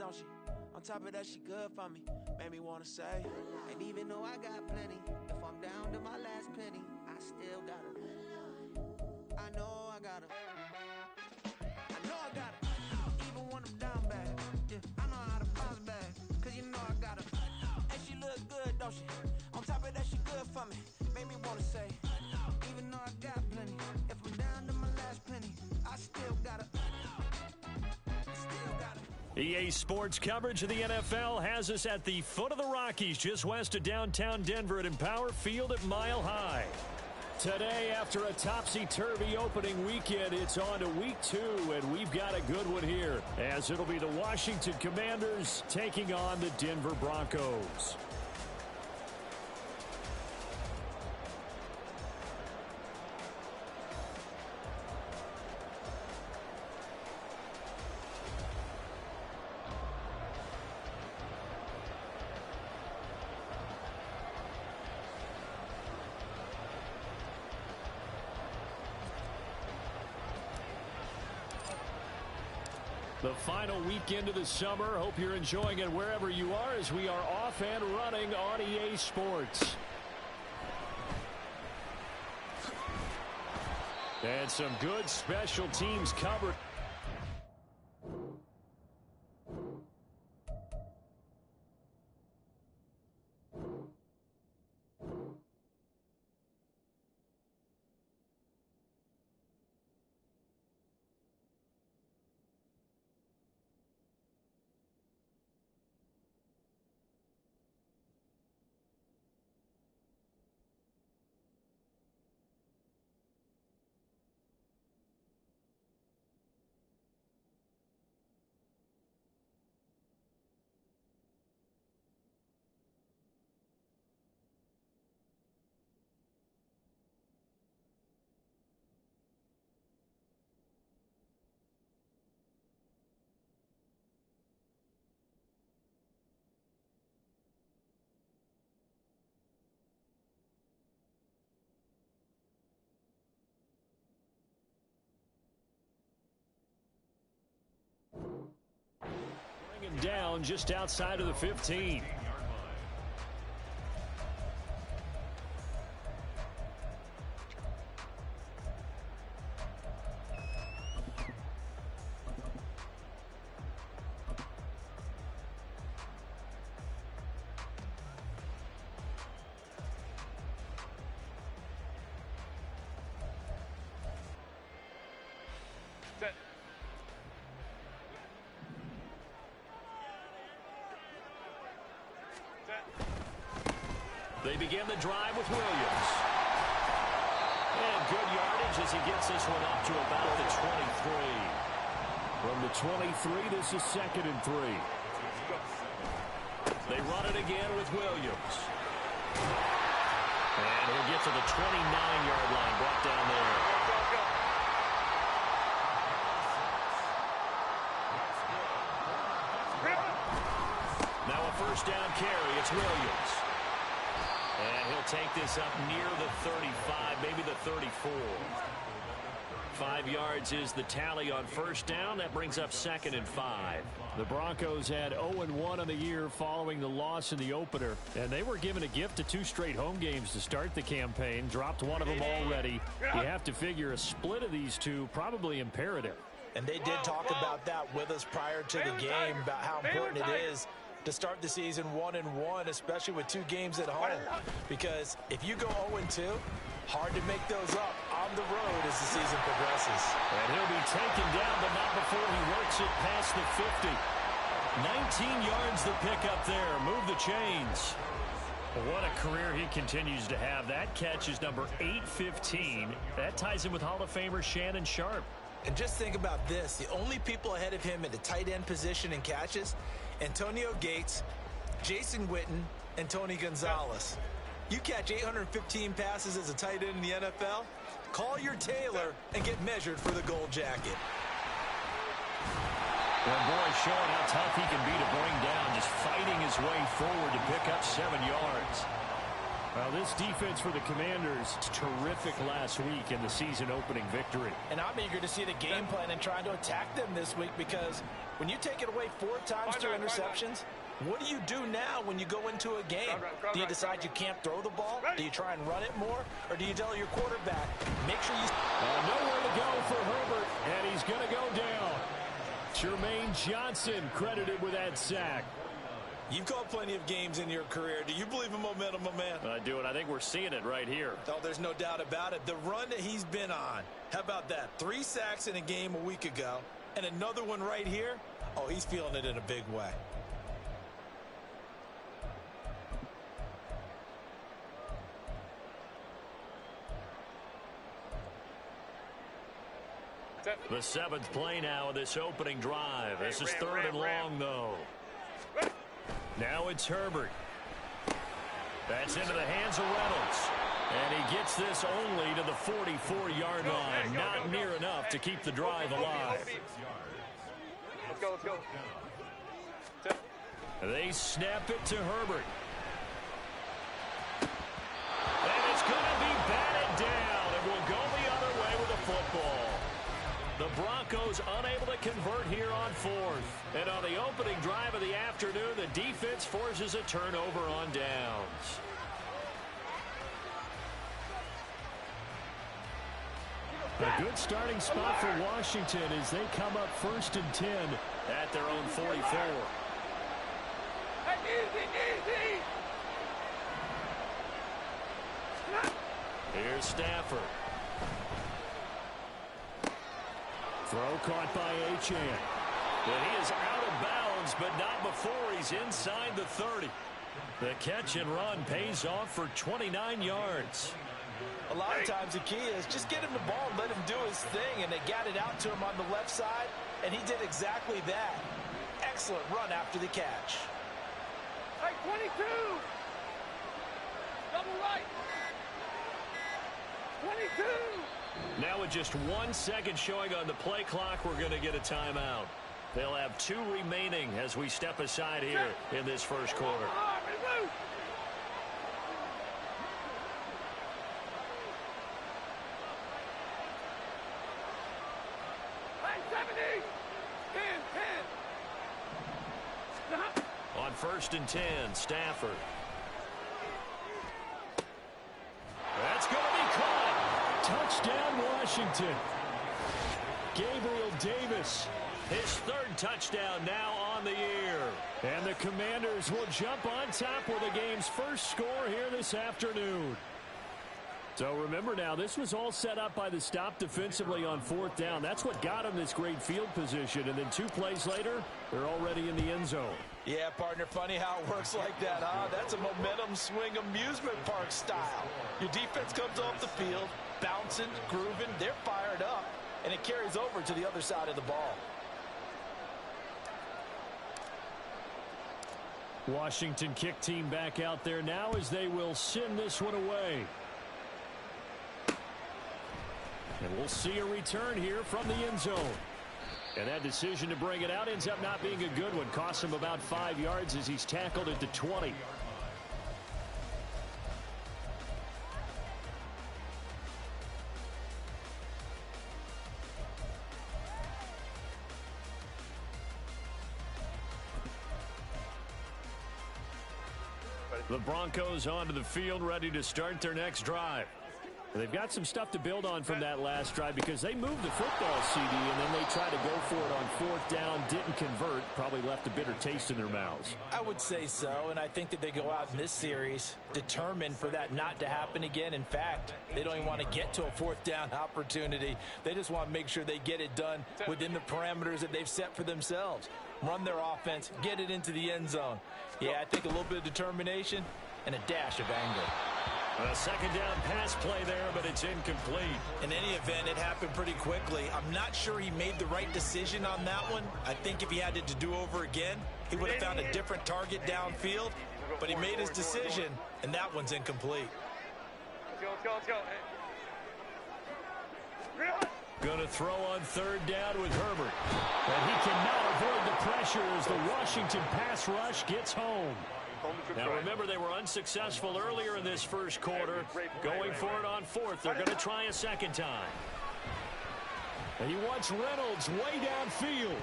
don't she? On top of that, she good for me. Made me wanna say, and even though I got plenty, if I'm down to my last penny, I still got her. I know I got her. I know I got her. Even when I'm down bad, yeah, I know how to bounce back. Cause you know I got her. And she look good, don't she? On top of that, she good for me. Made me wanna say, even though I got plenty, if I'm down to my last penny, I still got her. EA Sports coverage of the NFL has us at the foot of the Rockies, just west of downtown Denver at Empower Field at Mile High. Today, after a topsy-turvy opening weekend, it's on to week 2, and we've got a good one here, as it'll be the Washington Commanders taking on the Denver Broncos. The final weekend of the summer. Hope you're enjoying it wherever you are as we are off and running on EA Sports. And some good special teams covered. Down just outside of the 15. They begin the drive with Williams. And good yardage as he gets this one up to about the 23. From the 23, this is 2nd and 3. They run it again with Williams. And he'll get to the 29-yard line, brought down there. Now a first down carry. It's Williams. And he'll take this up near the 35, maybe the 34. 5 yards is the tally on first down. That brings up 2nd and 5. The Broncos had 0-1 on the year following the loss in the opener. And they were given a gift of 2 straight home games to start the campaign. Dropped one of them already. You have to figure a split of these two probably imperative. And they did talk about that with us prior to the game, about how important it is to start the season 1-1, especially with 2 games at home. Because if you go 0-2, hard to make those up on the road as the season progresses. And he'll be taken down, but not before he works it past the 50. 19 yards the pickup there. Move the chains. What a career he continues to have. That catch is number 815. That ties him with Hall of Famer Shannon Sharp. And just think about this. The only people ahead of him at the tight end position in catches, Antonio Gates, Jason Witten, and Tony Gonzalez. You catch 815 passes as a tight end in the NFL, call your tailor and get measured for the gold jacket. Well, boy, showing how tough he can be to bring down, just fighting his way forward to pick up 7 yards. Well, this defense for the Commanders, terrific last week in the season opening victory. And I'm eager to see the game plan and trying to attack them this week, because when you take it away 4 times, 2 interceptions, what do you do now when you go into a game? Do you decide you can't throw the ball? Do you try and run it more? Or do you tell your quarterback, make sure you... Nowhere to go for Herbert, and he's going to go down. Jermaine Johnson credited with that sack. You've called plenty of games in your career. Do you believe in momentum, my man? I do, and I think we're seeing it right here. Oh, there's no doubt about it. The run that he's been on. How about that? 3 sacks in a game a week ago, and another one right here. Oh, he's feeling it in a big way. The 7th play now of this opening drive. This is 3rd and long, though. Now it's Herbert. That's into the hands of Reynolds. And he gets this only to the 44-yard line. Not near enough to keep the drive alive. Let's go, let's go. They snap it to Herbert. And it's going to be batted down. It will go the other way with the football. The Broncos unable to convert here on 4th. And on the opening drive of the afternoon, the defense forces a turnover on downs. A good starting spot for Washington as they come up 1st and 10 at their own 44. Easy. Here's Stafford. Throw caught by Achane. And he is out of bounds, but not before he's inside the 30. The catch and run pays off for 29 yards. A lot of times the key is just get him the ball and let him do his thing, and they got it out to him on the left side, and he did exactly that. Excellent run after the catch. Hey, 22. Double right. 22. Now with just 1 second showing on the play clock, we're going to get a timeout. They'll have 2 remaining as we step aside here in this first quarter. On 1st and 10, Stafford. That's going to be caught. Touchdown, Washington. Gabriel Davis, his 3rd touchdown now on the year. And the Commanders will jump on top with the game's first score here this afternoon. So remember now, this was all set up by the stop defensively on 4th down. That's what got them this great field position. And then 2 plays later, they're already in the end zone. Yeah, partner, funny how it works like that, huh? That's a momentum swing amusement park style. Your defense comes off the field, bouncing, grooving, they're fired up, and it carries over to the other side of the ball. Washington kick team back out there now as they will send this one away. And we'll see a return here from the end zone. And that decision to bring it out ends up not being a good one. Costs him about 5 yards as he's tackled at the 20. The Broncos onto the field, ready to start their next drive. They've got some stuff to build on from that last drive because they moved the football, CD, and then they tried to go for it on 4th down, didn't convert, probably left a bitter taste in their mouths. I would say so, and I think that they go out in this series determined for that not to happen again. In fact, they don't even want to get to a 4th down opportunity. They just want to make sure they get it done within the parameters that they've set for themselves. Run their offense, get it into the end zone. Yeah, I think a little bit of determination and a dash of anger. A 2nd down pass play there, but it's incomplete. In any event, it happened pretty quickly. I'm not sure he made the right decision on that one. I think if he had it to do over again, he would have found a different target downfield. But he made his decision, and that one's incomplete. Let's go. Going to throw on 3rd down with Herbert. And he cannot avoid the pressure as the Washington pass rush gets home. Now remember, they were unsuccessful earlier in this first quarter. Going for it on fourth. They're going to try a second time. And he wants Reynolds way downfield.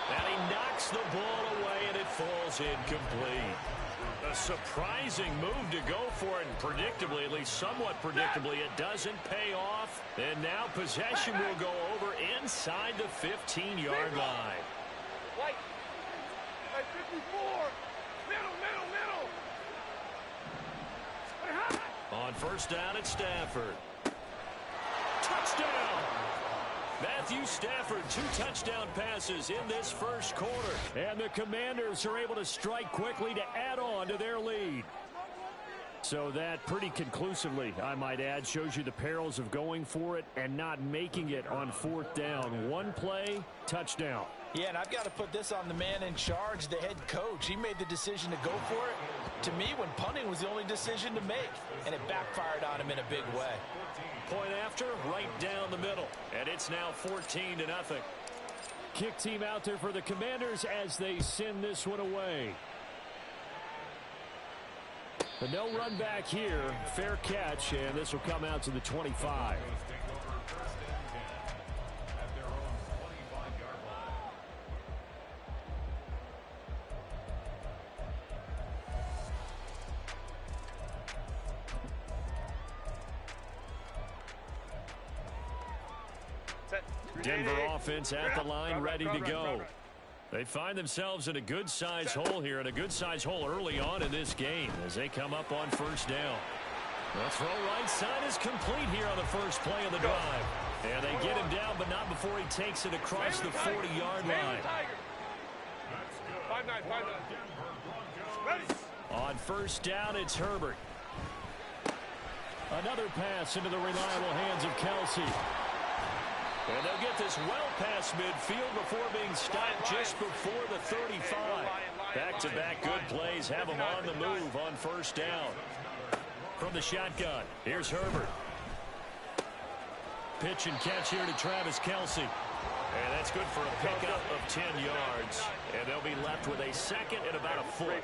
And he knocks the ball away, and it falls incomplete. A surprising move to go for it, and predictably, at least somewhat predictably, it doesn't pay off. And now possession will go over inside the 15-yard line. White. Hey, 54. Middle. On first down at Stafford. Touchdown! Matthew Stafford, 2 touchdown passes in this first quarter. And the Commanders are able to strike quickly to add on to their lead. So that pretty conclusively, I might add, shows you the perils of going for it and not making it on fourth down. One play, touchdown. Yeah, and I've got to put this on the man in charge, the head coach. He made the decision to go for it. To me, when punting was the only decision to make, and it backfired on him in a big way. Point after, right down the middle. And it's now 14-0. Kick team out there for the Commanders as they send this one away. But no run back here. Fair catch, and this will come out to the 25. Denver offense at the line, ready to go. They find themselves in a good-sized hole here, and a good-sized hole early on in this game as they come up on first down. The throw right side is complete here on the first play of the drive. And they get him down, but not before he takes it across the 40-yard line. 5-9. On first down, it's Herbert. Another pass into the reliable hands of Kelsey. And they'll get this well past midfield before being stopped just before the 35. Back-to-back good plays have them on the move on first down. From the shotgun, here's Herbert. Pitch and catch here to Travis Kelsey. And that's good for a pickup of 10 yards. And they'll be left with a second and about a foot.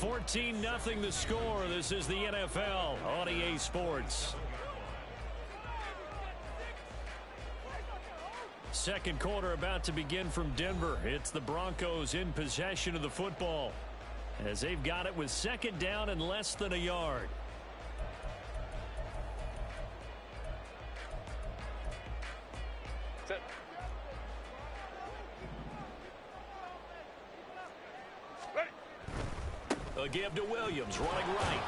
14-0 the score. This is the NFL on EA Sports. Second quarter about to begin from Denver. It's the Broncos in possession of the football as they've got it with second down and less than a yard. A give to Williams, running right.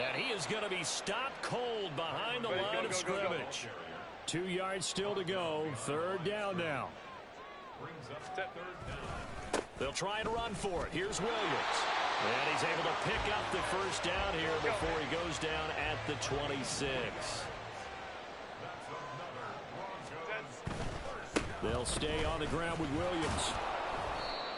And he is going to be stopped cold behind the line of scrimmage. 2 yards still to go. Third down now. They'll try and run for it. Here's Williams. And he's able to pick up the first down here before he goes down at the 26. They'll stay on the ground with Williams.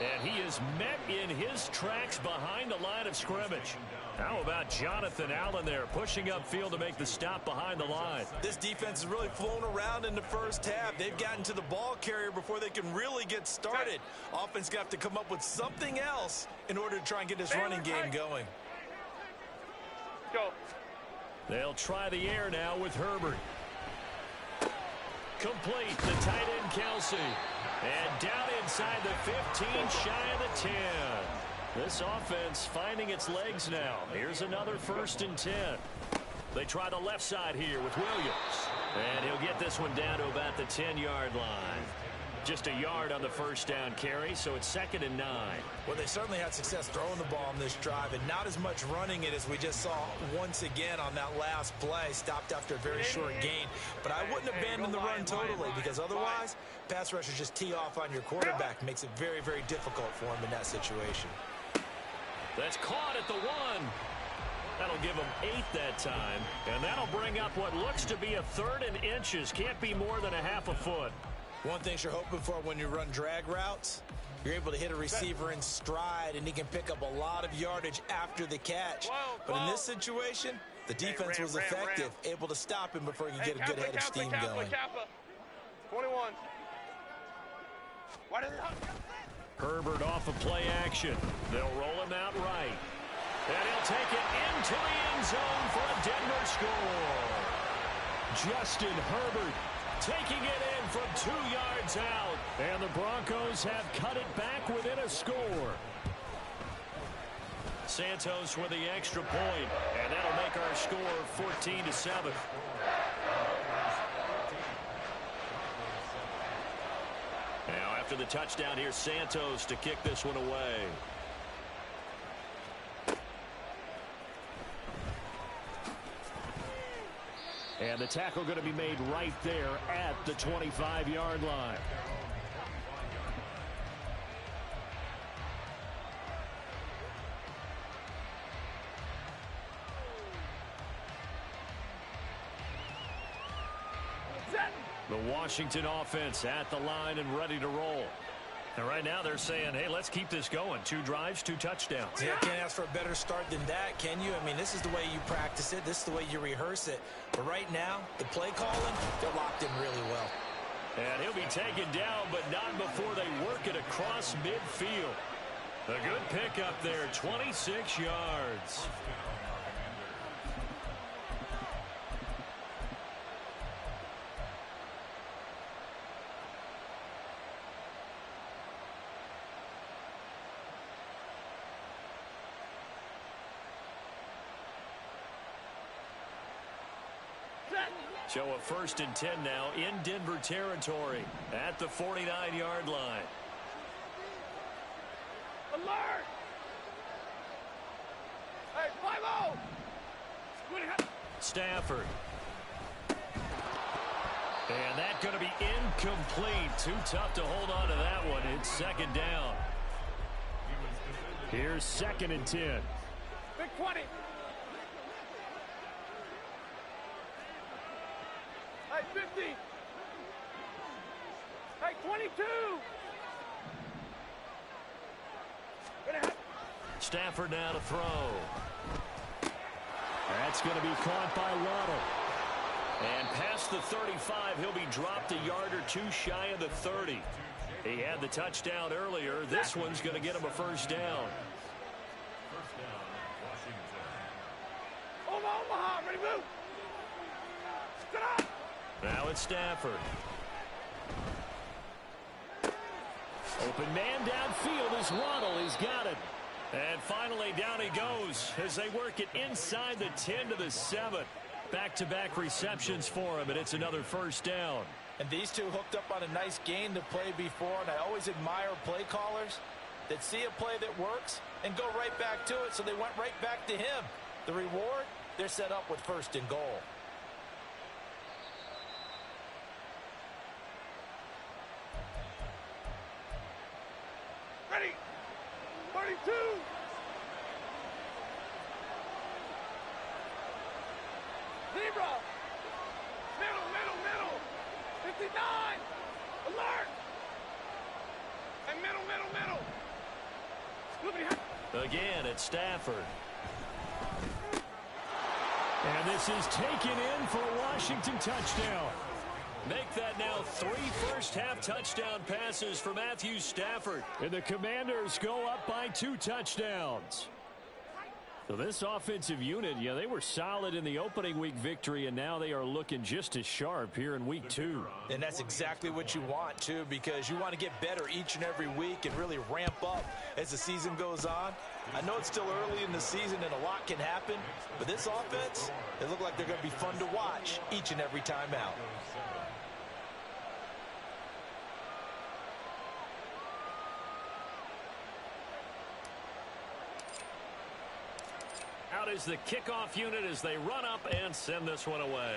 And he is met in his tracks behind the line of scrimmage. How about Jonathan Allen there pushing upfield to make the stop behind the line? This defense has really flown around in the first half. They've gotten to the ball carrier before they can really get started. Offense got to come up with something else in order to try and get this running game going. Go. They'll try the air now with Herbert. Complete, the tight end Kelsey. And down inside the 15, shy of the 10. This offense finding its legs now. Here's another 1st and 10. They try the left side here with Williams. And he'll get this one down to about the 10-yard line. Just a yard on the first down carry, so it's 2nd and 9. Well, they certainly had success throwing the ball on this drive, and not as much running it as we just saw once again on that last play. Stopped after a very short gain. But I wouldn't abandon the run totally, because otherwise, pass rushers just tee off on your quarterback. Makes it very, very difficult for him in that situation. That's caught at the 1. That'll give him 8 that time. And that'll bring up what looks to be a 3rd and inches. Can't be more than a half a foot. One thing you're hoping for when you run drag routes, you're able to hit a receiver in stride, and he can pick up a lot of yardage after the catch. But in this situation, the defense was effective, able to stop him before he could get a good head of steam going. 21. Herbert off of play action. They'll roll him out right. And he'll take it into the end zone for a Denver score. Justin Herbert taking it in from 2 yards out. And the Broncos have cut it back within a score. Santos with the extra point, and that'll make our score 14-7. Now after the touchdown, here's Santos to kick this one away. And the tackle going to be made right there at the 25-yard line. The Washington offense at the line and ready to roll. And right now they're saying, hey, let's keep this going. 2 drives, 2 touchdowns. Yeah, can't ask for a better start than that, can you? I mean, this is the way you practice it. This is the way you rehearse it. But right now, the play calling, they're locked in really well. And he'll be taken down, but not before they work it across midfield. A good pickup there, 26 yards. So a 1st and 10 now in Denver territory at the 49-yard line. Alert! Hey, 5-0! Stafford. And that's going to be incomplete. Too tough to hold on to that one. It's 2nd down. Here's 2nd and 10. Big 20. Hey, 50. Hey, 22. Stafford now to throw. That's going to be caught by Waddle. And past the 35, he'll be dropped a yard or 2 shy of the 30. He had the touchdown earlier. This one's going to get him a 1st down. Omaha, ready, move. Sit up. Now it's Stafford. Open man downfield is Waddle. He's got it. And finally down he goes as they work it inside the 10 to the 7. Back-to-back receptions for him, and it's another 1st down. And these two hooked up on a nice gain to play before, and I always admire play callers that see a play that works and go right back to it, so they went right back to him. The reward, they're set up with 1st and goal. Ready. 32. Zebra. Middle. 59. Alert. And middle. Again, it's Stafford. And this is taken in for a Washington touchdown. Make that now 3 first-half touchdown passes for Matthew Stafford. And the Commanders go up by 2 touchdowns. So this offensive unit, yeah, they were solid in the opening week victory, and now they are looking just as sharp here in week 2. And that's exactly what you want, too, because you want to get better each and every week and really ramp up as the season goes on. I know it's still early in the season and a lot can happen, but this offense, they look like they're going to be fun to watch each and every time out. Out is the kickoff unit as they run up and send this one away.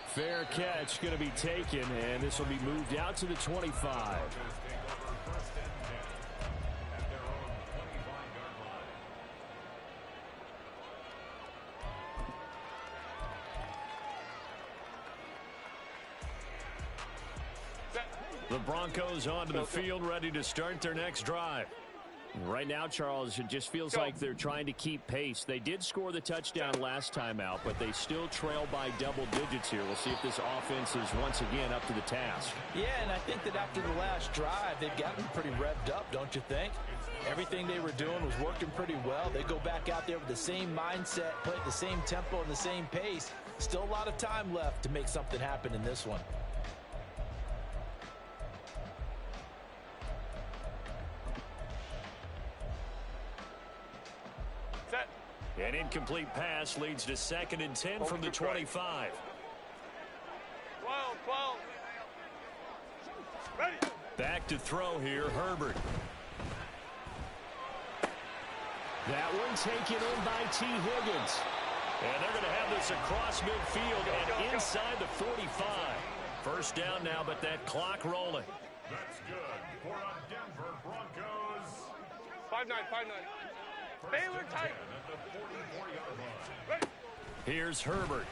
Fair catch going to be taken, and this will be moved out to the 25. The Broncos onto the field ready to start their next drive. Right now, Charles, it just feels like they're trying to keep pace. They did score the touchdown last time out, but they still trail by double digits here. We'll see if this offense is once again up to the task. Yeah, and I think that after the last drive, they've gotten pretty revved up, don't you think? Everything they were doing was working pretty well. They go back out there with the same mindset, play at the same tempo and the same pace. Still a lot of time left to make something happen in this one. An incomplete pass leads to 2nd and 10 from the 25. 12. Ready. Back to throw here, Herbert. That one taken in by T. Higgins. And they're going to have this across midfield and inside the 45. First down now, but that clock rolling. That's good for a Denver Broncos. 5-9. Baylor tight. Here's Herbert.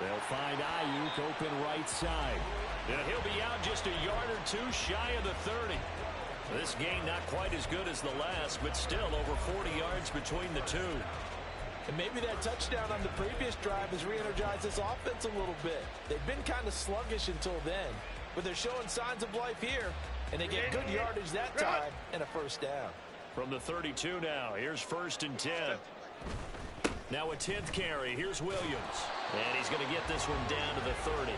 They'll find Ayuk open right side. And he'll be out just a yard or two shy of the 30. This game not quite as good as the last, but still over 40 yards between the two. And maybe that touchdown on the previous drive has re-energized this offense a little bit. They've been kind of sluggish until then, but they're showing signs of life here, and they get good yardage that time and a first down. From the 32 now, here's 1st and 10. Now a 10th carry. Here's Williams. And he's going to get this one down to the 30.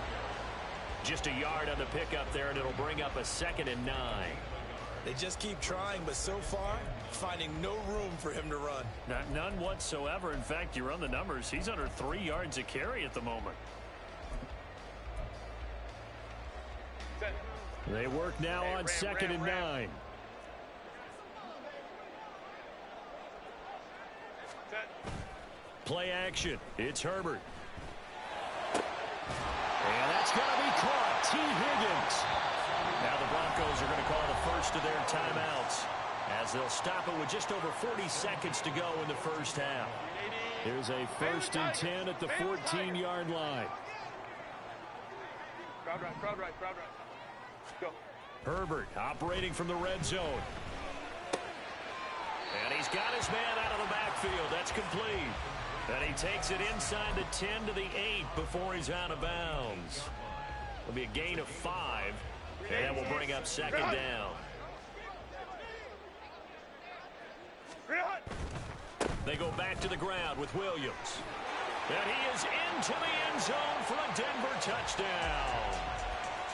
Just a yard on the pickup there, and it'll bring up a 2nd and 9. They just keep trying, but so far, finding no room for him to run. None whatsoever. In fact, you run the numbers, he's under 3 yards a carry at the moment. They work now on 2nd and 9. Play action. It's Herbert. And that's going to be caught. T. Higgins. Now the Broncos are going to call the first of their timeouts as they'll stop it with just over 40 seconds to go in the first half. Here's a 1st and 10 at the 14-yard line. Crowd right. Go. Herbert operating from the red zone. And he's got his man out of the backfield. That's complete. And he takes it inside the 10 to the 8 before he's out of bounds. It'll be a gain of 5. And that will bring up 2nd down. They go back to the ground with Williams. And he is into the end zone for a Denver touchdown.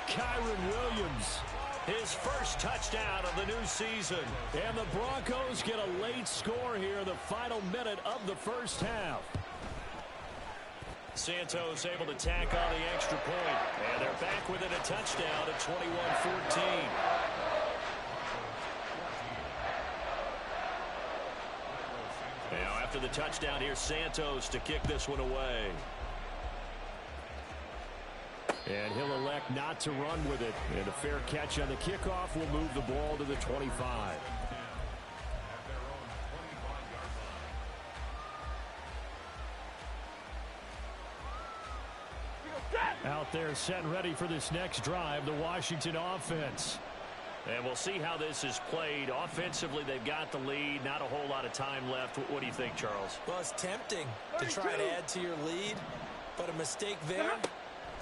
Kyron Williams, his first touchdown of the new season. And the Broncos get a late score here in the final minute of the first half. Santos able to tack on the extra point. And they're back within a touchdown at 21-14. Now after the touchdown, here's Santos to kick this one away. And he'll elect not to run with it. And a fair catch on the kickoff will move the ball to the 25. Out there set and ready for this next drive, the Washington offense. And we'll see how this is played. Offensively, they've got the lead. Not a whole lot of time left. What do you think, Charles? Well, it's tempting to try and add to your lead, but a mistake there,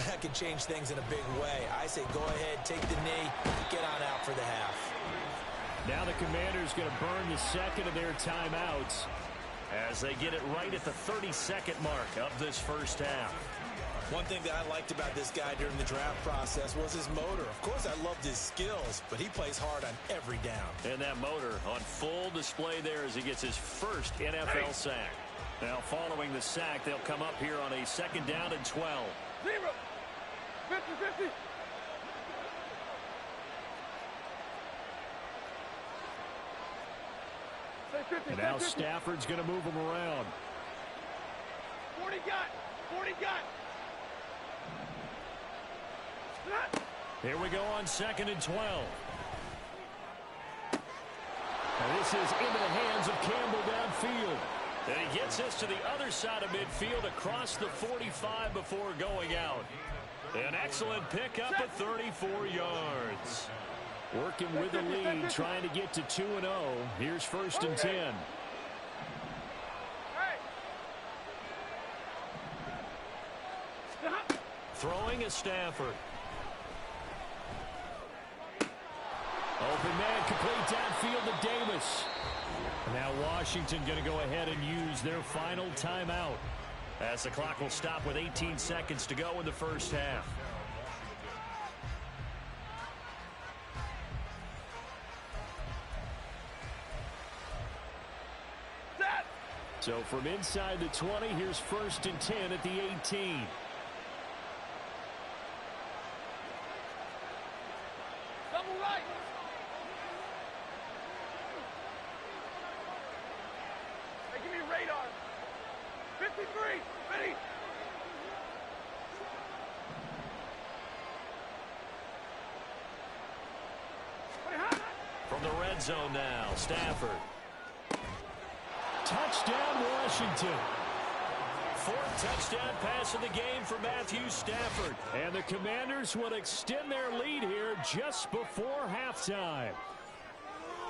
that can change things in a big way. I say go ahead, take the knee, get on out for the half. Now the Commanders going to burn the 2nd of their timeouts as they get it right at the 32nd mark of this first half. One thing that I liked about this guy during the draft process was his motor. Of course, I loved his skills, but he plays hard on every down. And that motor on full display there as he gets his first NFL sack. Now, following the sack, they'll come up here on a 2nd down and 12. 50-50. And now Stafford's going to move him around. 40 got. Here we go on 2nd and 12. And this is into the hands of Campbell downfield. And he gets this to the other side of midfield across the 45 before going out. An excellent pickup at 34 yards. Working with the lead, trying to get to 2-0. Here's 1st and 10. Throwing is Stafford. Open man, complete downfield to Davis. Now Washington going to go ahead and use their final timeout, as the clock will stop with 18 seconds to go in the first half. So from inside the 20, here's 1st and 10 at the 18. Double right. Hey, give me radar. 53. Ready. From the red zone now, Stafford. Touchdown, Washington. 4th touchdown pass of the game for Matthew Stafford. And the Commanders will extend their lead here just before halftime.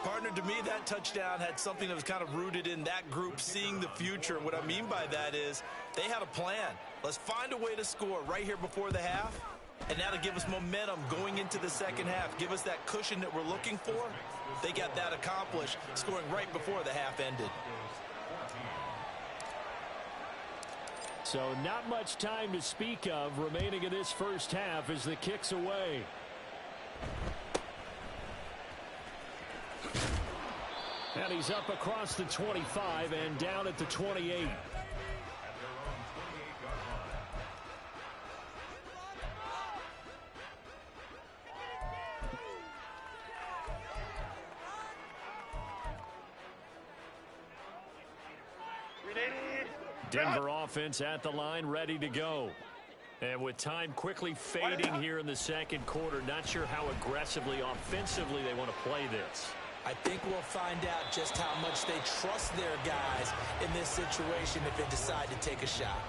Partner, to me, that touchdown had something that was kind of rooted in that group seeing the future. What I mean by that is they had a plan. Let's find a way to score right here before the half, and that'll give us momentum going into the second half. Give us that cushion that we're looking for. They got that accomplished, scoring right before the half ended. So not much time to speak of remaining in this first half as the kick's away. And he's up across the 25 and down at the 28. Denver offense at the line, ready to go. And with time quickly fading here in the second quarter, not sure how aggressively, offensively they want to play this. I think we'll find out just how much they trust their guys in this situation if they decide to take a shot.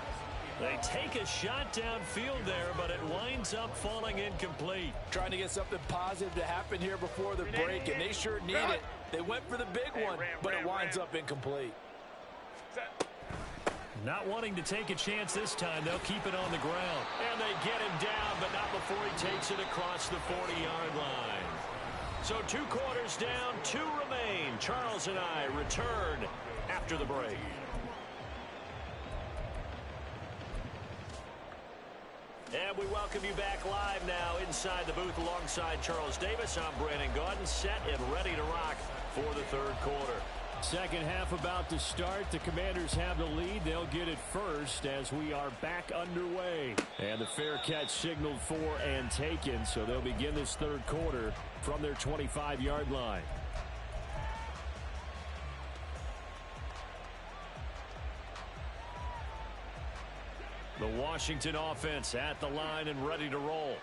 They take a shot downfield there, but it winds up falling incomplete. Trying to get something positive to happen here before the break, and they sure need it. They went for the big one, but it winds up incomplete. Not wanting to take a chance this time, they'll keep it on the ground. And they get him down, but not before he takes it across the 40-yard line. So 2 quarters down, 2 remain. Charles and I return after the break. And we welcome you back live now inside the booth alongside Charles Davis. I'm Brandon Gaudin, set and ready to rock for the third quarter. Second half about to start. The Commanders have the lead. They'll get it first as we are back underway. And the fair catch signaled for and taken, so they'll begin this third quarter from their 25-yard line. The Washington offense at the line and ready to roll.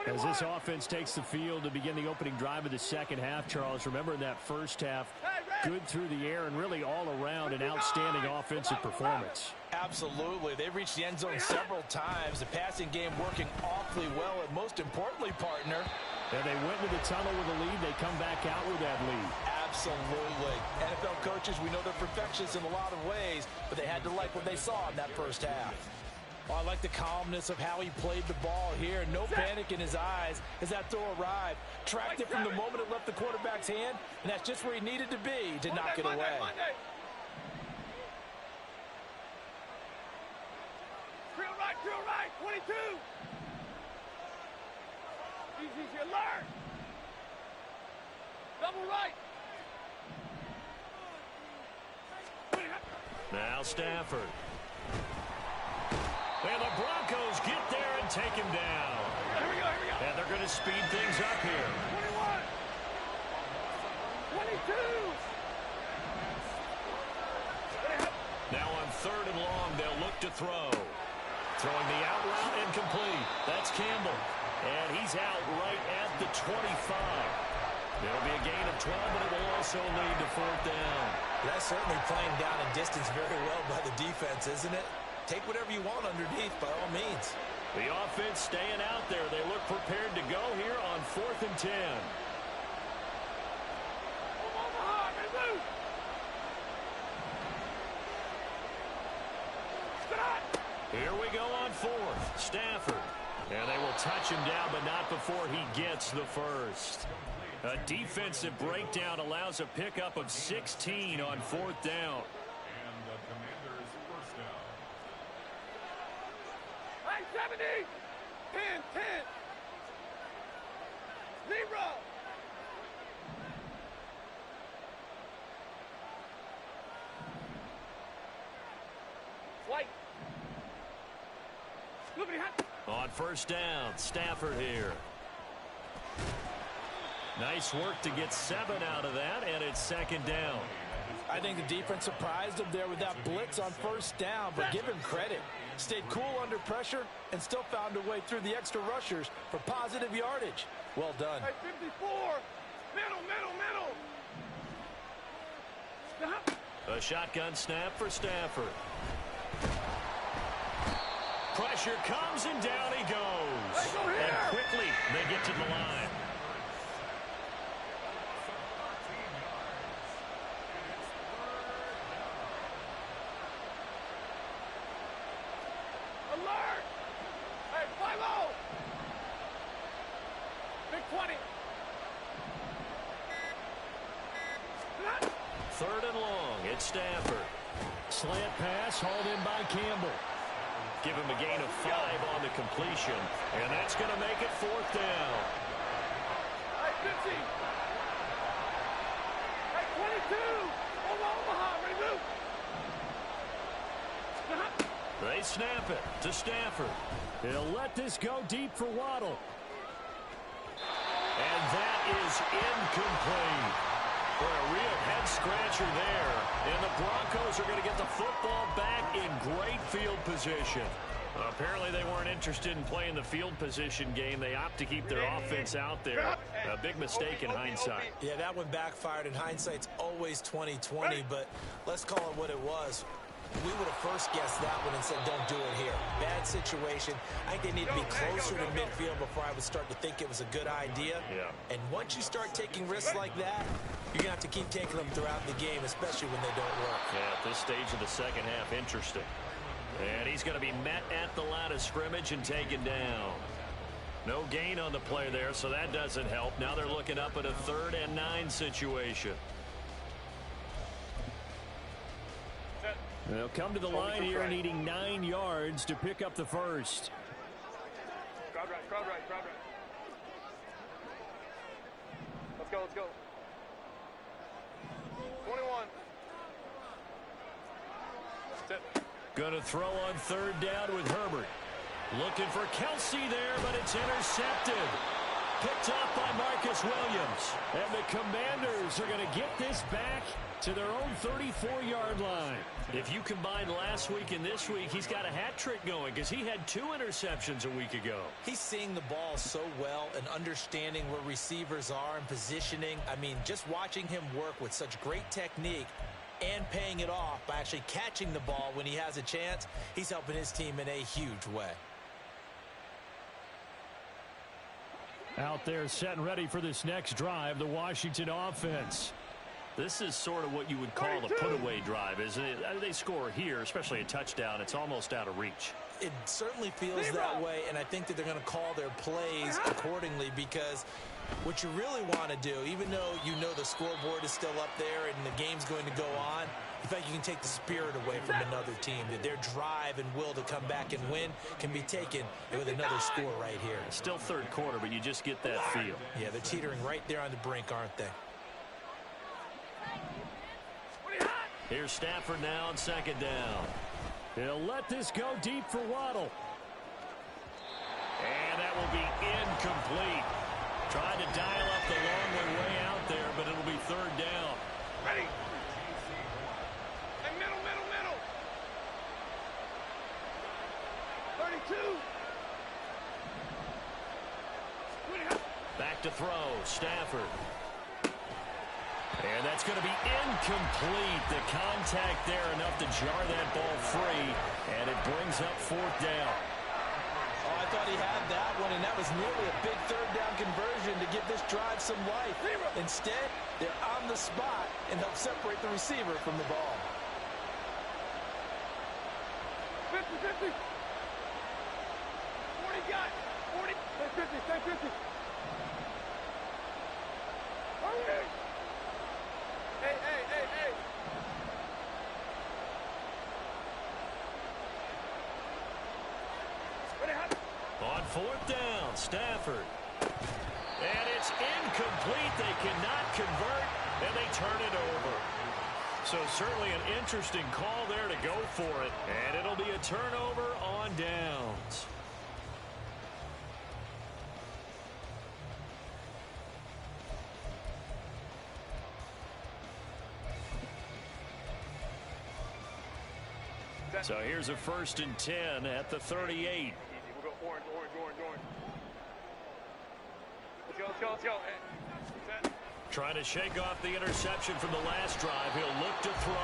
As this offense takes the field to begin the opening drive of the second half, Charles, remember in that first half, good through the air and really all around an outstanding offensive performance. Absolutely. They reached the end zone several times. The passing game working awfully well, and most importantly, partner. And they went to the tunnel with a lead. They come back out with that lead. Absolutely. NFL coaches, we know they're perfectionists in a lot of ways, but they had to like what they saw in that first half. Oh, I like the calmness of how he played the ball here. No panic in his eyes as that throw arrived. Tracked it from the moment it left the quarterback's hand, and that's just where he needed to be to knock it away. Drill right, 22. Easy to learn. Double right. Now Stafford. And the Broncos get there and take him down. Here we go. And they're going to speed things up here. 21. 22. Now on 3rd and long, they'll look to throw. Throwing the out route incomplete. That's Campbell. And he's out right at the 25. There'll be a gain of 12, but it will also lead to 4th down. That's certainly playing down in distance very well by the defense, isn't it? Take whatever you want underneath, by all means. The offense staying out there. They look prepared to go here on 4th and 10. we go on fourth. Stafford. And they will touch him down, but not before he gets the first. A defensive breakdown allows a pickup of 16 on fourth down. And the Commanders' first down. Hey, 70! 10, 0! White. On first down, Stafford here. Nice work to get 7 out of that, and it's second down. I think the defense surprised him there with that blitz on first down, but give him credit. Stayed cool under pressure and still found a way through the extra rushers for positive yardage. Well done. Hey, 54! Middle! A shotgun snap for Stafford. Pressure comes, and down he goes. Hey, go here! And quickly, they get to the line. Alert! Hey, 5-0! Big 20. Third and long, it's Stafford. Slant pass hauled in by Campbell. Give him a gain of 5 on the completion, and that's going to make it fourth down. Hey, 50. Hey, 22. Omaha, ready, move. They snap it to Stafford. He'll let this go deep for Waddle. And that is incomplete. For a real head-scratcher there. And the Broncos are going to get the football back in great field position. Apparently they weren't interested in playing the field position game. They opt to keep their offense out there. A big mistake in hindsight. Yeah, that one backfired. In hindsight's always 20/20, but let's call it what it was. We would have first guessed that one and said, don't do it here. Bad situation. I think they need to be closer to midfield before I would start to think it was a good idea. Yeah. And once you start taking risks like that, you're going to have to keep taking them throughout the game, especially when they don't work. Yeah, at this stage of the second half, interesting. And he's going to be met at the line of scrimmage and taken down. No gain on the play there, so that doesn't help. Now they're looking up at a 3rd and 9 situation. They'll come to the line here needing 9 yards to pick up the first. Crowd right. Let's go. 21. Going to throw on 3rd down with Herbert. Looking for Kelsey there, but it's intercepted. Picked up by Marcus Williams. And the Commanders are going to get this back to their own 34-yard line. If you combine last week and this week, he's got a hat trick going because he had 2 interceptions a week ago. He's seeing the ball so well and understanding where receivers are and positioning. I mean, just watching him work with such great technique and paying it off by actually catching the ball when he has a chance, he's helping his team in a huge way. Out there set and ready for this next drive, the Washington offense. This is sort of what you would call a put-away drive, isn't it? They score here, especially a touchdown. It's almost out of reach. It certainly feels that way, and I think that they're going to call their plays accordingly because what you really want to do, even though you know the scoreboard is still up there and the game's going to go on, in fact, you can take the spirit away from another team. That their drive and will to come back and win can be taken with another score right here. Still third quarter, but you just get that feel. Yeah, they're teetering right there on the brink, aren't they? Here's Stafford now on 2nd down. He'll let this go deep for Waddle. And that will be incomplete. Trying to dial up the long way out there, but it'll be 3rd down. Ready. Hey, middle. 32. Back to throw, Stafford. And that's going to be incomplete. The contact there enough to jar that ball free, and it brings up 4th down. Oh, I thought he had that one, and that was nearly a big 3rd down conversion to give this drive some life. Instead, they're on the spot and help separate the receiver from the ball. 50. On fourth down, Stafford. And it's incomplete. They cannot convert, and they turn it over. So certainly an interesting call there to go for it. And it'll be a turnover on downs. So here's a 1st and 10 at the 38. We'll go orange. Let's go. Set. Trying to shake off the interception from the last drive. He'll look to throw.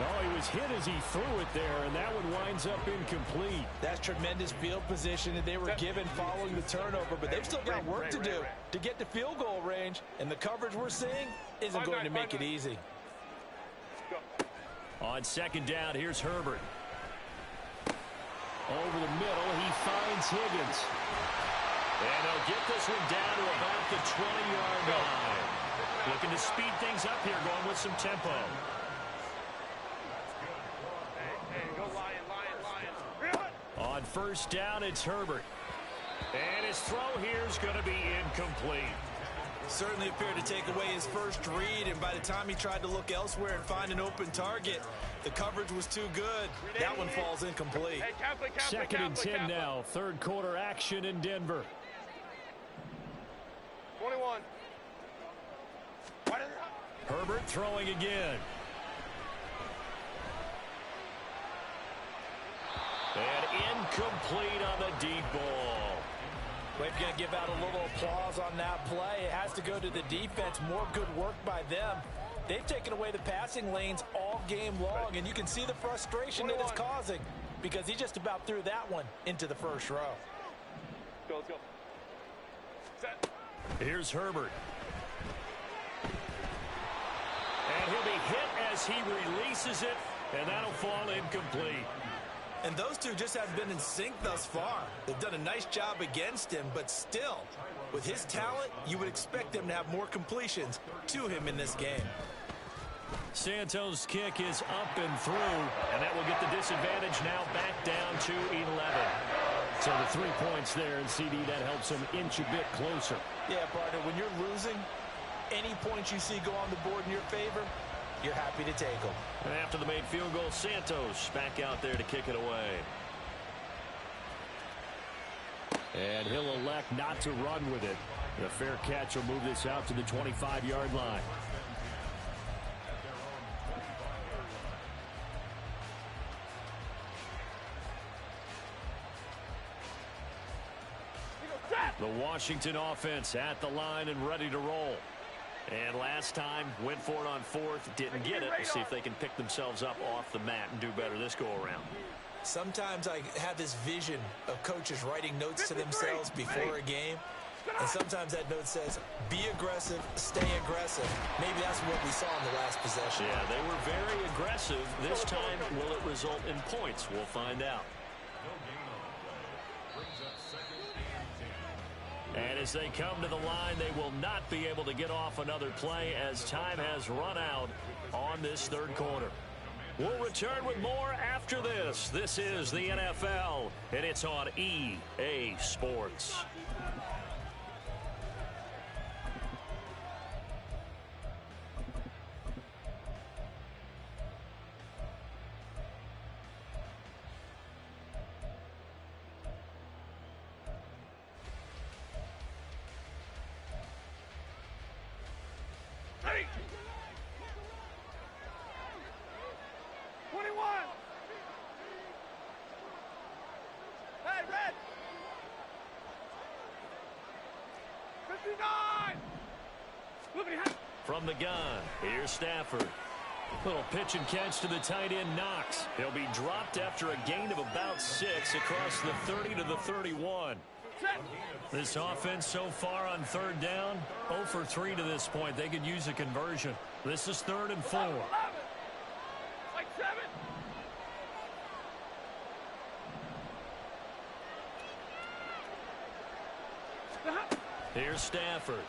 Oh, he was hit as he threw it there, and that one winds up incomplete. That's tremendous field position that they were given following the turnover, but they've still got work to do to get to field goal range, and the coverage we're seeing isn't going to make it easy. On 2nd down, here's Herbert. Over the middle, he finds Higgins. And they'll get this one down to about the 20-yard line. Looking to speed things up here, going with some tempo. Hey, go Lion. On 1st down, it's Herbert. And his throw here is going to be incomplete. Certainly appeared to take away his first read, and by the time he tried to look elsewhere and find an open target, the coverage was too good. That one falls incomplete. Hey, Catholic. 2nd and 10 now. 3rd quarter action in Denver. 21. Herbert throwing again. And incomplete on the deep ball. We're going to give out a little applause on that play. It has to go to the defense. More good work by them. They've taken away the passing lanes all game long, and you can see the frustration that it's causing because he just about threw that one into the first row. Let's go. Set. Here's Herbert. And he'll be hit as he releases it, and that'll fall incomplete. And those two just haven't been in sync thus far. They've done a nice job against him, but still, with his talent, you would expect them to have more completions to him in this game. Santos' kick is up and through, and that will get the disadvantage now back down to 11. So the 3 points there, and CD, that helps him inch a bit closer. Yeah, partner, when you're losing, any points you see go on the board in your favor, you're happy to take them. And after the made field goal, Santos back out there to kick it away. And he'll elect not to run with it. The fair catch will move this out to the 25-yard line. The Washington offense at the line and ready to roll. And last time, went for it on 4th, didn't get it. We'll see if they can pick themselves up off the mat and do better this go-around. Sometimes I have this vision of coaches writing notes to themselves before a game. And sometimes that note says, be aggressive, stay aggressive. Maybe that's what we saw in the last possession. Yeah, they were very aggressive. This time, will it result in points? We'll find out. And as they come to the line, they will not be able to get off another play as time has run out on this 3rd quarter. We'll return with more after this. This is the NFL, and it's on EA Sports. Ready. 21. Hey, red. 59. Look at him. From the gun, here's Stafford. Little pitch and catch to the tight end, Knox. He'll be dropped after a gain of about 6 across the 30 to the 31. This offense so far on 3rd down, 0 for 3 to this point. They could use a conversion. This is 3rd and 4. Like 7. Here's Stafford.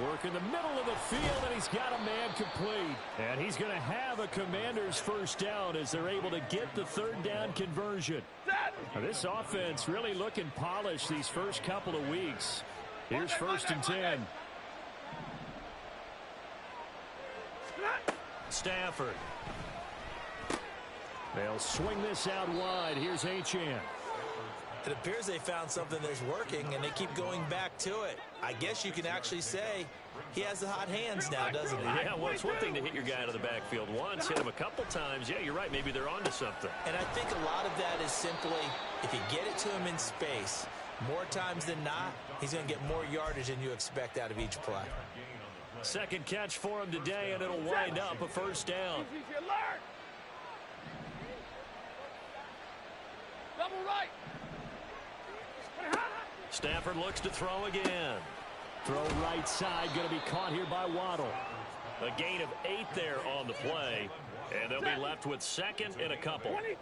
Work in the middle of the field, and he's got a man complete. And he's going to have a Commander's 1st down as they're able to get the 3rd down conversion. Now this offense really looking polished these first couple of weeks. Here's 1st and 10. Stafford. They'll swing this out wide. Here's Achane. It appears they found something that's working, and they keep going back to it. I guess you can actually say he has the hot hands now, doesn't he? Yeah, well, it's one thing to hit your guy out of the backfield once, hit him a couple times. Yeah, you're right. Maybe they're onto something. And I think a lot of that is simply if you get it to him in space, more times than not, he's going to get more yardage than you expect out of each play. Second catch for him today, and it'll wind up a 1st down. Double right. Stafford looks to throw again. Throw right side, going to be caught here by Waddle. A gain of 8 there on the play, and they'll be left with 2nd and a couple. 22.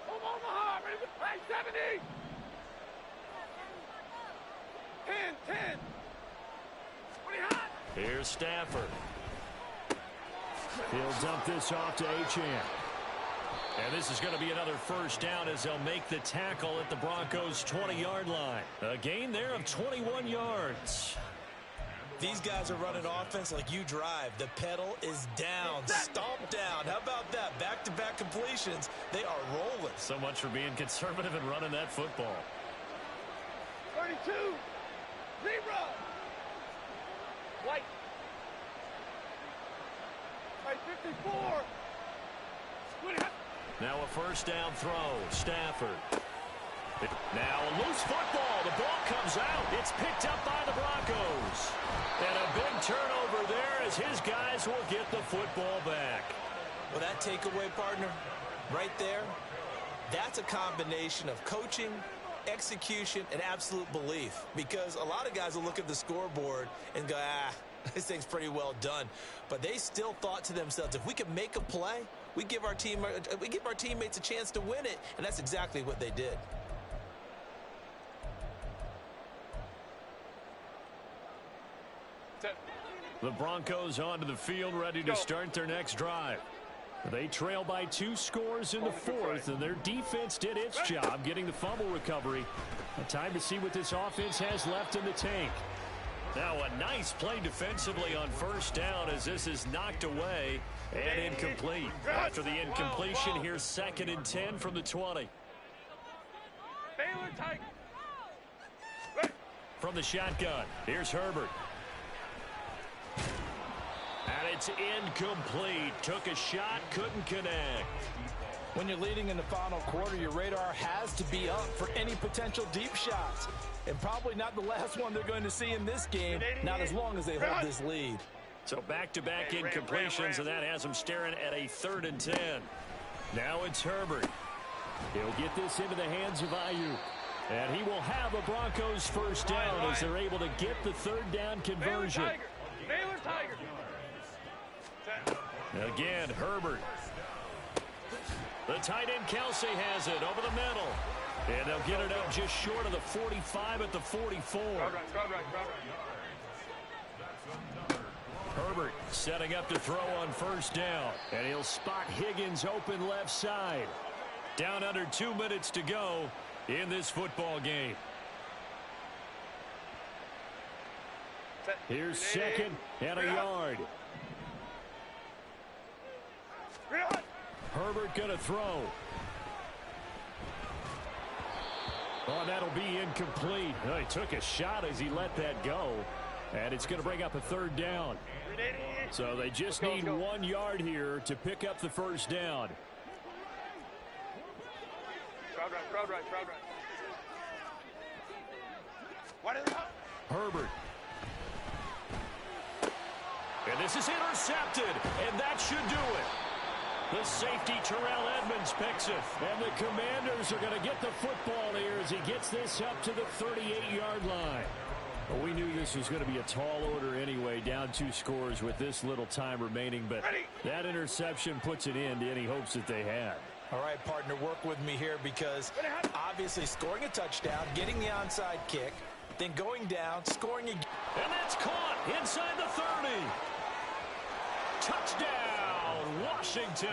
Omaha, ready to play 70. 10, 10. 20 hot. Here's Stafford. He'll dump this off to Achane. And this is going to be another 1st down as they'll make the tackle at the Broncos' 20-yard line. A gain there of 21 yards. These guys are running offense like you drive. The pedal is down, stomp down. How about that? Back-to-back completions. They are rolling. So much for being conservative and running that football. 32. 0. White. 54. 20 hot. Now a 1st down throw. Stafford. Now a loose football. The ball comes out. It's picked up by the Broncos. And a big turnover there as his guys will get the football back. Well, that takeaway, partner, right there, that's a combination of coaching, execution, and absolute belief. Because a lot of guys will look at the scoreboard and go, this thing's pretty well done. But they still thought to themselves, if we can make a play, we give our teammates a chance to win it. And that's exactly what they did. The Broncos onto the field, ready to start their next drive. They trail by 2 scores in the 4th, and their defense did its job getting the fumble recovery. Time to see what this offense has left in the tank. Now a nice play defensively on 1st down as this is knocked away and incomplete. After the incompletion, here's 2nd and 10 from the 20. Baylor Tiger. From the shotgun, here's Herbert. And it's incomplete. Took a shot, couldn't connect. When you're leading in the final quarter, your radar has to be up for any potential deep shots. And probably not the last one they're going to see in this game, not as long as they hold this lead. So back-to-back incompletions, and that has them staring at a 3rd and 10. Now it's Herbert. He'll get this into the hands of Ayuk. And he will have a Broncos 1st down as they're able to get the 3rd down conversion. Baylor Tiger. Again, Herbert. The tight end Kelsey has it over the middle. And they'll get it up just short of the 45 at the 44. Herbert setting up to throw on 1st down. And he'll spot Higgins open left side. Down under 2 minutes to go in this football game. Here's 2nd and a yard. Herbert going to throw. Oh, that'll be incomplete. Oh, he took a shot as he let that go. And it's going to bring up a 3rd down. So they just need 1 yard here to pick up the 1st down. Crowd right. Herbert. And this is intercepted, and that should do it. The safety, Terrell Edmonds, picks it. And the Commanders are going to get the football here as he gets this up to the 38-yard line. Well, we knew this was going to be a tall order anyway, down 2 scores with this little time remaining. But that interception puts an end to any hopes that they had. All right, partner, work with me here because obviously scoring a touchdown, getting the onside kick, then going down, scoring again. And that's caught inside the 30. Touchdown, Washington.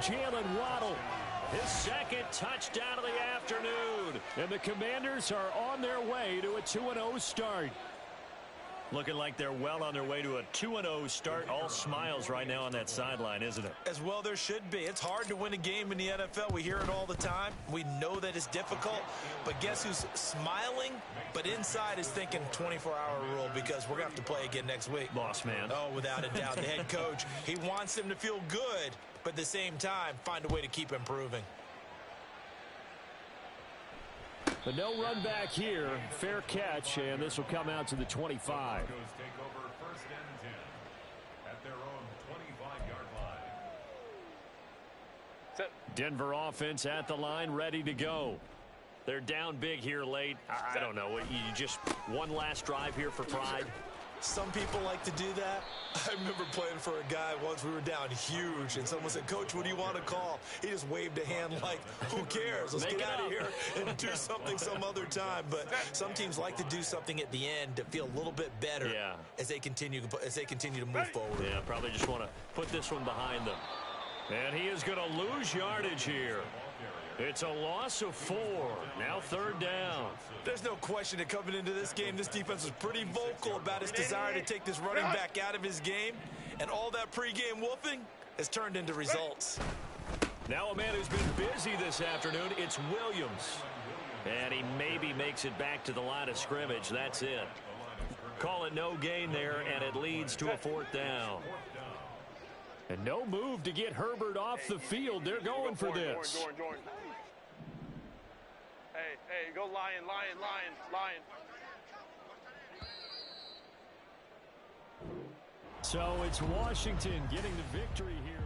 Jalen Waddle, his second touchdown of the afternoon. And the Commanders are on their way to a 2-0 start. Looking like they're well on their way to a 2-0 start. All smiles right now on that sideline, isn't it? As well there should be. It's hard to win a game in the NFL. We hear it all the time. We know that it's difficult. But guess who's smiling? But inside is thinking 24-hour rule, because we're going to have to play again next week. Boss man. Oh, without a doubt. The head coach, he wants them to feel good, but at the same time, find a way to keep improving. But no run back here. Fair catch, and this will come out to the 25. Broncos take over 1st and 10 at their own 25-yard line. Denver offense at the line, ready to go. They're down big here late. I don't know. You just one last drive here for pride. Some people like to do that. I remember playing for a guy once. We were down huge, and someone said, "Coach, what do you want to call?" He just waved a hand like, who cares? Let's get out of here and do something some other time. But some teams like to do something at the end to feel a little bit better as they continue to move forward. Yeah, probably just want to put this one behind them. And he is going to lose yardage here. It's a loss of 4. Now 3rd down. There's no question that coming into this game, this defense was pretty vocal about its desire to take this running back out of his game. And all that pregame wolfing has turned into results. Now a man who's been busy this afternoon, it's Williams. And he maybe makes it back to the line of scrimmage. That's it. Call it no gain there, and it leads to a 4th down. And no move to get Herbert off the field. They're going for this. Hey, go Lion. So it's Washington getting the victory here.